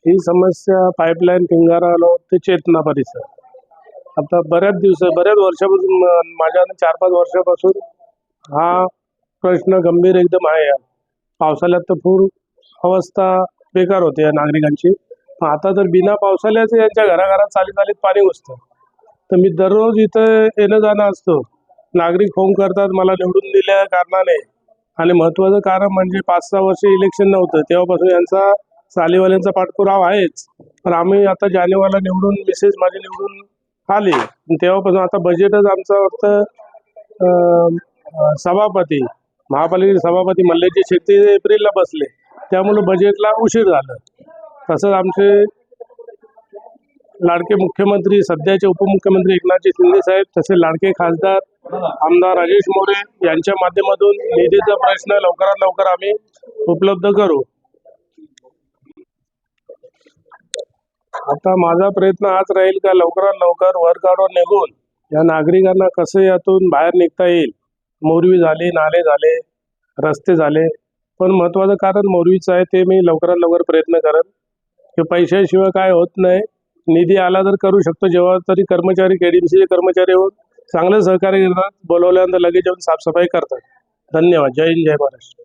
ही समस्या पाईपलाईन पिंगारा ते चेतना परिसर आता बऱ्याच वर्षापासून माझ्या 4-5 वर्षापासून हा प्रश्न गंभीर एकदम आहे. पावसाळ्यात तर पूर अवस्था बेकार होते या नागरिकांची. आता तर बिना पावसाळ्याचे यांच्या घराघरात चालीत पाणी घुसतं. तर मी दररोज इथं येणं जाणं असतो. नागरिक फोन करतात मला निवडून दिल्या कारणाने, आणि महत्त्वाचं कारण म्हणजे 5-6 वर्ष इलेक्शन नव्हतं तेव्हापासून यांचा चालीवाल्यांचा पाठपुरावा आहेच. पण आम्ही आता जानेवारीला निवडून मिसेस माझी निवडून आली तेव्हापासून आता बजेटच आमचं फक्त सभापती महापालिकेचे सभापती मल्लेजी शेट्टी एप्रिलला बसले, त्यामुळे बजेटला उशीर झाला. तसंच आमचे लाडके मुख्यमंत्री सध्याचे उपमुख्यमंत्री एकनाथजी शिंदे साहेब, तसे लाडके खासदार आमदार राजेश मोरे यांच्या माध्यमातून निधीचा प्रश्न लवकरात लवकर आम्ही उपलब्ध करू. आता माझा प्रयत्न हाच राहील का लवकरात लवकर वर्कआउटवर निघून या नागरिकांना कसं यातून बाहेर निघता येईल. मोरवी झाली, नाले झाले, रस्ते झाले, पण महत्त्वाचं कारण मोरवीचं आहे ते मी लवकरात लवकर प्रयत्न करेन. की पैशाशिवाय काय होत नाही. निधी आला तर करू शकतो. जेव्हा तरी कर्मचारी KDMCचे कर्मचारी होऊन चांगलं सहकार्य करतात, बोलवल्यानंतर लगेच येऊन साफसफाई करतात. धन्यवाद. जय हिंद, जय महाराष्ट्र.